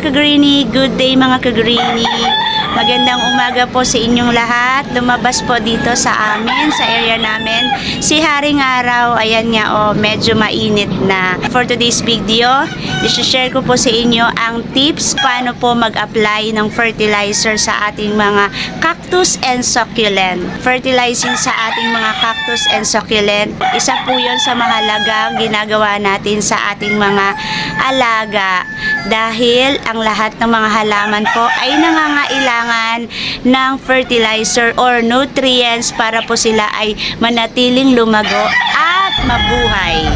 kagrini, good day mga kagrini. Magandang umaga po sa inyong lahat. Lumabas po dito sa amin, sa area namin. Si Haring Araw, ayan nga medyo mainit na. For today's video, i-share ko po sa inyo ang tips paano po mag-apply ng fertilizer sa ating mga cactus and succulent. Fertilizing sa ating mga cactus and succulent, isa po yun sa mahalagang ginagawa natin sa ating mga alaga. Dahil ang lahat ng mga halaman po ay nangangailangan ng fertilizer or nutrients para po sila ay manatiling lumago at mabuhay.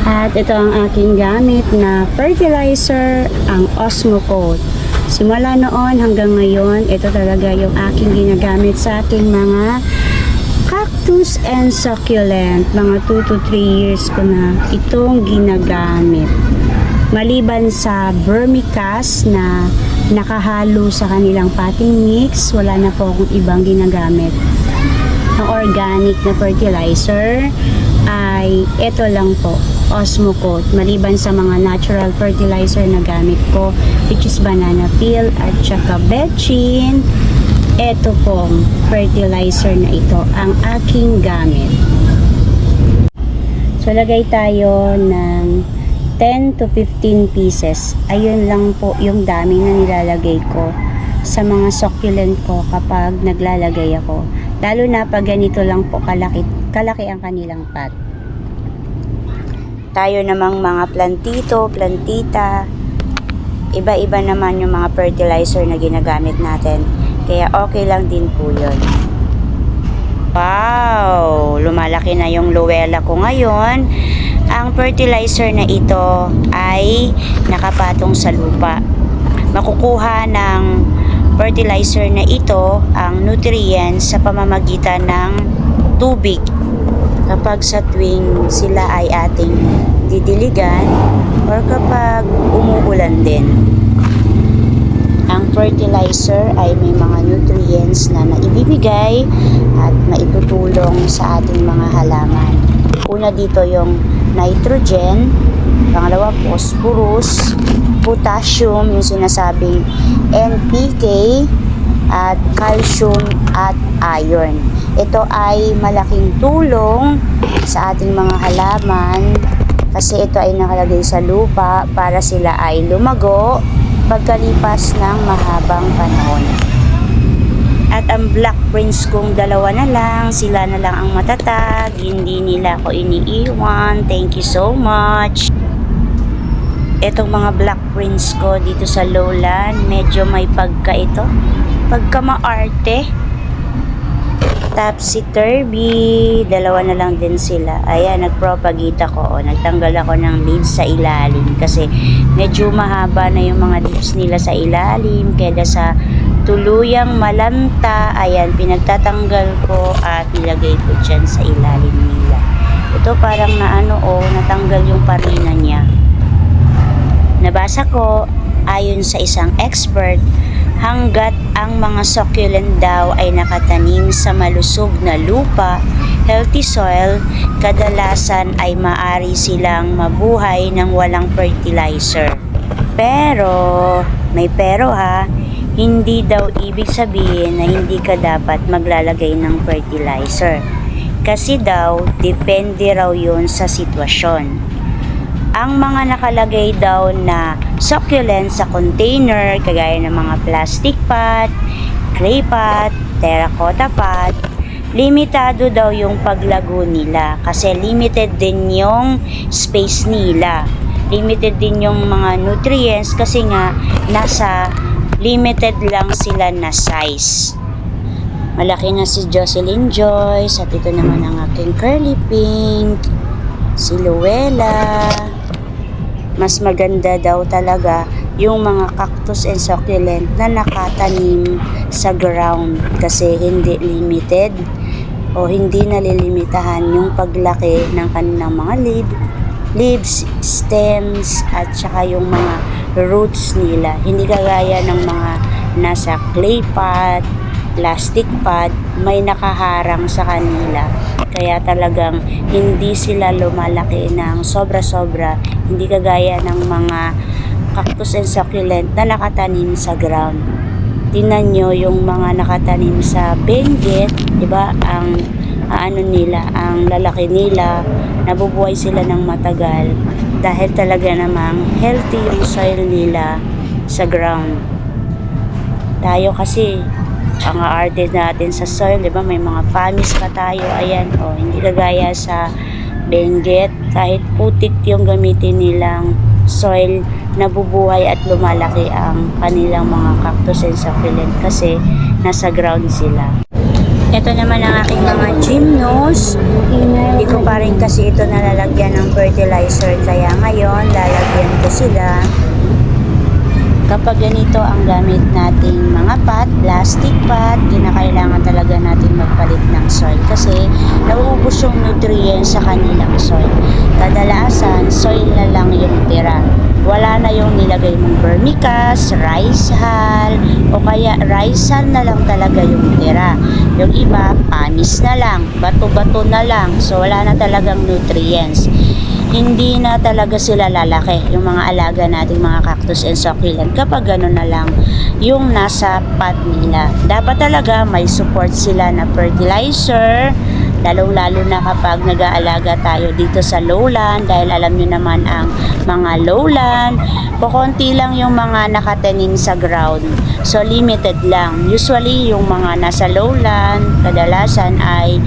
At ito ang aking gamit na fertilizer, ang Osmocote. Simula noon hanggang ngayon, ito talaga yung aking ginagamit sa aking mga cactus and succulent. Mga 2 to 3 years ko na itong ginagamit. Maliban sa vermicast na nakahalo sa kanilang potting mix, wala na po akong ibang ginagamit. Ang organic na fertilizer ay ito lang po, Osmocote. Maliban sa mga natural fertilizer na gamit ko, which is banana peel at saka betchin, ito pong fertilizer na ito ang aking gamit. So lagay tayo ng 10 to 15 pieces. Ayun lang po yung dami na nilalagay ko sa mga succulent ko kapag naglalagay ako. Lalo na pag ganito lang po kalaki ang kanilang pot. Tayo namang mga plantito, plantita, iba-iba naman yung mga fertilizer na ginagamit natin. Kaya okay lang din po yun. Wow! Lumalaki na yung luwela ko ngayon. Ang fertilizer na ito ay nakapatong sa lupa. Makukuha ng fertilizer na ito ang nutrients sa pamamagitan ng tubig. Kapag sa tuwing sila ay ating didiligan or kapag umuulan din. Ang fertilizer ay may mga nutrients na naibibigay at maitutulong sa ating mga halaman. Una dito yung nitrogen, pangalawa phosphorus, potassium, yung sinasabing NPK, at calcium at iron. Ito ay malaking tulong sa ating mga halaman kasi ito ay nakalagay sa lupa para sila ay lumago pagkalipas ng mahabang panahon. At ang black prints kong dalawa na lang, sila na lang ang matatag, hindi nila ako iniiwan. Thank you so much. Etong mga black prints ko dito sa lowland, medyo may pagka maarte. Topsy-turvy, dalawa na lang din sila. Ayan, nagpropagate ako, nagtanggal ako ng leaves sa ilalim kasi medyo mahaba na yung mga leaves nila sa ilalim, kaya sa tuluyang malanta, ayan, pinagtatanggal ko at nilagay ko dyan sa ilalim nila. Ito parang natanggal yung parina niya. Nabasa ko, ayon sa isang expert, hanggat ang mga succulent daw ay nakatanim sa malusog na lupa, healthy soil, kadalasan ay maari silang mabuhay ng walang fertilizer. Pero, may pero ha, hindi daw ibig sabihin na hindi ka dapat maglalagay ng fertilizer. Kasi daw, depende raw yun sa sitwasyon. Ang mga nakalagay daw na succulent sa container, kagaya ng mga plastic pot, clay pot, terracotta pot, limitado daw yung paglago nila kasi limited din yung space nila. Limited din yung mga nutrients kasi nga nasa limited lang sila na size. Malaki na si Jocelyn Joyce at ito naman ang aking curly pink, si Luella. Mas maganda daw talaga yung mga cactus and succulent na nakatanim sa ground kasi hindi limited o hindi nalilimitahan yung paglaki ng kanilang mga leaves, stems at saka yung mga roots nila. Hindi kagaya ng mga nasa clay pot, plastic pot, may nakaharang sa kanila. Kaya talagang hindi sila lumalaki ng sobra-sobra. Hindi kagaya ng mga cactus and succulent na nakatanim sa ground. Tingnan nyo yung mga nakatanim sa Benguet, di ba? Ang ano nila, ang lalaki nila, nabubuhay sila ng matagal dahil talaga namang healthy yung soil nila sa ground. Tayo kasi, ang arte natin sa soil, di ba? May mga famis pa tayo, ayan, hindi kagaya sa Benguet, kahit putik yung gamitin nilang soil, nabubuhay at lumalaki ang kanilang mga cactus and succulent kasi nasa ground sila. Ito naman ang aking mga gymnos. Hindi ko pa rin kasi ito nalalagyan ng fertilizer, kaya ngayon lalagyan ko sila. Kapag ganito ang gamit nating mga pot, plastic pot, kinakailangan talaga natin magpalit ng soil kasi nauubos yung nutrients sa kanilang soil. Kadalasan, soil na lang yung tira. Wala na yung nilagay mong vermicast, rice hull, o kaya rice hull na lang talaga yung tira. Yung iba, panis na lang, bato-bato na lang, so wala na talagang nutrients. Hindi na talaga sila lalaki, yung mga alaga nating mga cactus and succulent, kapag gano'n na lang yung nasa pot nila. Dapat talaga may support sila na fertilizer, lalong-lalo na kapag nag-aalaga tayo dito sa lowland, dahil alam nyo naman ang mga lowland, kukunti lang yung mga nakatanim sa ground. So, limited lang. Usually, yung mga nasa lowland, kadalasan ay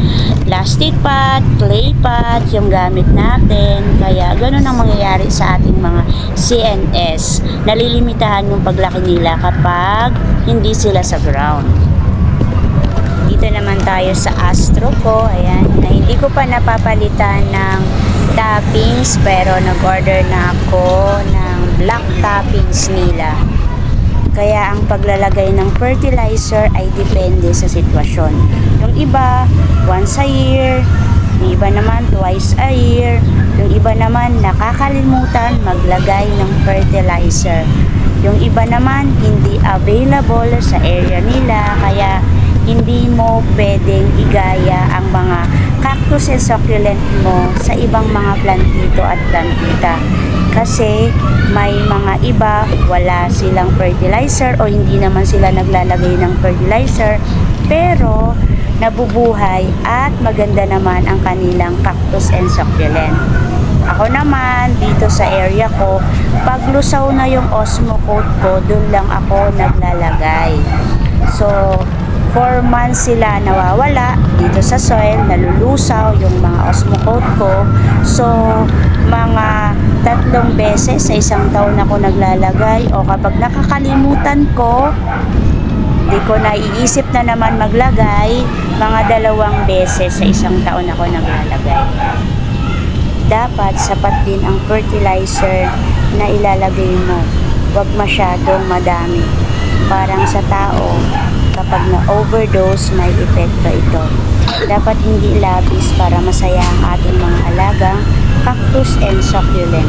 plastic pot, clay pot, yung gamit natin. Kaya, ganun ang mangyayari sa ating mga CNS. Nalilimitahan yung paglaki nila kapag hindi sila sa ground. Dito naman tayo sa Astro ko. Ayan, na hindi ko pa napapalitan ng toppings, pero nag-order na ako ng black toppings nila. Kaya ang paglalagay ng fertilizer ay depende sa sitwasyon. Yung iba, once a year, yung iba naman twice a year, yung iba naman nakakalimutan maglagay ng fertilizer. Yung iba naman hindi available sa area nila, kaya hindi mo pwedeng igaya ang mga cactus and succulent mo sa ibang mga plantito at plantita. Kasi may mga iba wala silang fertilizer o hindi naman sila naglalagay ng fertilizer, pero nabubuhay at maganda naman ang kanilang cactus and succulent. Ako naman, dito sa area ko, pag lusaw na yung osmo coat ko, dun lang ako naglalagay. So, 4 months sila nawawala dito sa soil, nalulusaw yung mga osmo coat ko. So, mga 3 beses sa isang taon ako naglalagay, o kapag nakakalimutan ko, di ko naiisip na naman maglagay, mga 2 beses sa isang taon ako naglalagay. Dapat sapat din ang fertilizer na ilalagay mo. Huwag masyadong madami. Parang sa tao, kapag na-overdose, may epekto ito. Dapat hindi labis para masaya ang ating mga alagang cactus and succulent.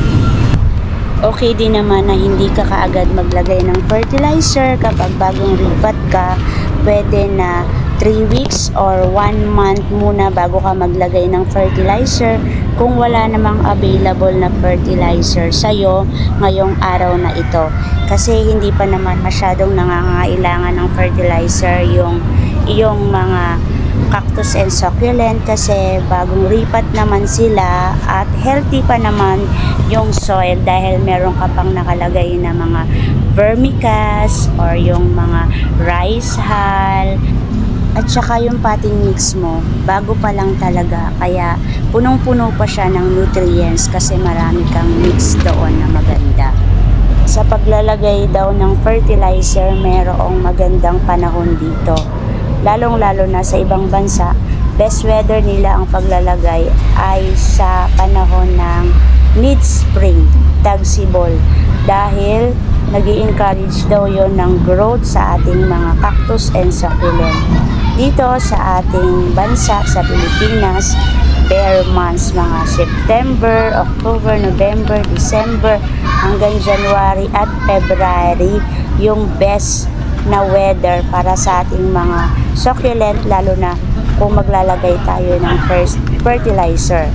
Okay din naman na hindi ka kaagad maglagay ng fertilizer. Kapag bagong ripat ka, pwede na 3 weeks or 1 month muna bago ka maglagay ng fertilizer kung wala namang available na fertilizer sa'yo ngayong araw na ito. Kasi hindi pa naman masyadong nangangailangan ng fertilizer yung mga cactus and succulent, kasi bagong ripat naman sila at healthy pa naman yung soil dahil meron ka pang nakalagay na mga vermicast or yung mga rice hull. At saka yung potting mix mo, bago pa lang talaga, kaya punong-puno pa siya ng nutrients kasi marami kang mix doon na maganda. Sa paglalagay daw ng fertilizer, merong magandang panahon dito. Lalong-lalo na sa ibang bansa, best weather nila ang paglalagay ay sa panahon ng mid-spring, tagsibol, dahil nag-i-encourage daw yon ng growth sa ating mga cactus and succulent. Dito sa ating bansa, sa Pilipinas, bare months, mga September, October, November, December, hanggang January at February, yung best na weather para sa ating mga succulent, lalo na kung maglalagay tayo ng first fertilizer.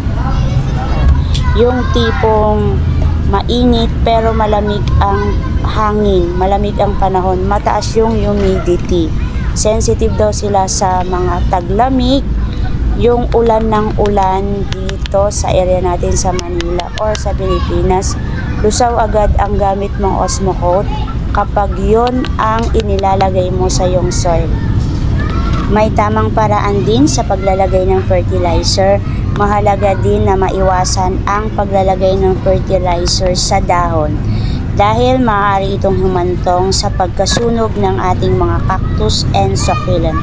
Yung tipong Mainit pero malamig ang hangin, malamig ang panahon, mataas yung humidity. Sensitive daw sila sa mga taglamig, yung ulan ng ulan dito sa area natin sa Manila or sa Pilipinas. Lusaw agad ang gamit mong Osmocote kapag yon ang inilalagay mo sa iyong soil. May tamang paraan din sa paglalagay ng fertilizer. Mahalaga din na maiwasan ang paglalagay ng fertilizer sa dahon dahil maaari itong humantong sa pagkasunog ng ating mga cactus and succulent.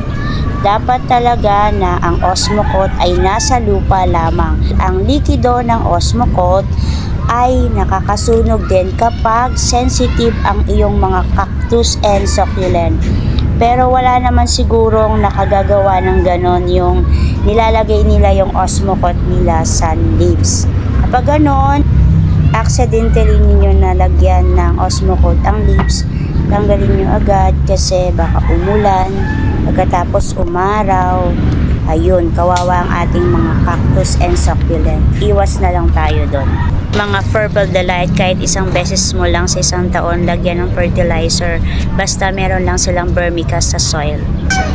Dapat talaga na ang Osmocote ay nasa lupa lamang. Ang likido ng Osmocote ay nakakasunog din kapag sensitive ang iyong mga cactus and succulent. Pero wala naman sigurong nakagagawa ng ganon yung nilalagay nila yung Osmocote nila sa leaves. Kapag ganon, accidentally ninyo nalagyan ng Osmocote ang leaves, tanggalin nyo agad kasi baka umulan, pagkatapos umaraw, ayun, kawawa ang ating mga cactus and succulent. Iwas na lang tayo doon. Mga Purple Delight, kahit isang beses mo lang sa isang taon lagyan ng fertilizer, basta meron lang silang vermicast sa soil.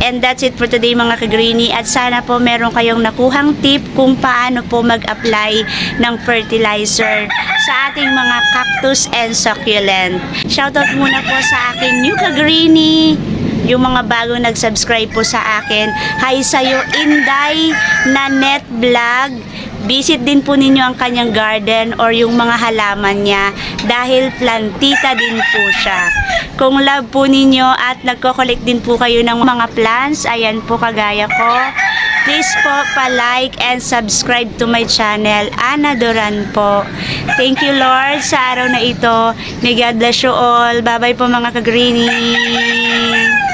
And that's it for today mga ka-greenie, at sana po meron kayong nakuhang tip kung paano po mag-apply ng fertilizer sa ating mga cactus and succulent. Shoutout muna po sa aking new ka-greenie, yung mga bagong nag-subscribe po sa akin. Hi sa'yo, Inday Nanet Vlog. Visit din po ninyo ang kanyang garden or yung mga halaman niya dahil plantita din po siya. Kung love po ninyo at nagko-collect din po kayo ng mga plants, ayan po kagaya ko, please po pa-like and subscribe to my channel, Ana Duran po. Thank you Lord sa araw na ito. May God bless you all. Bye bye po mga ka-greenie.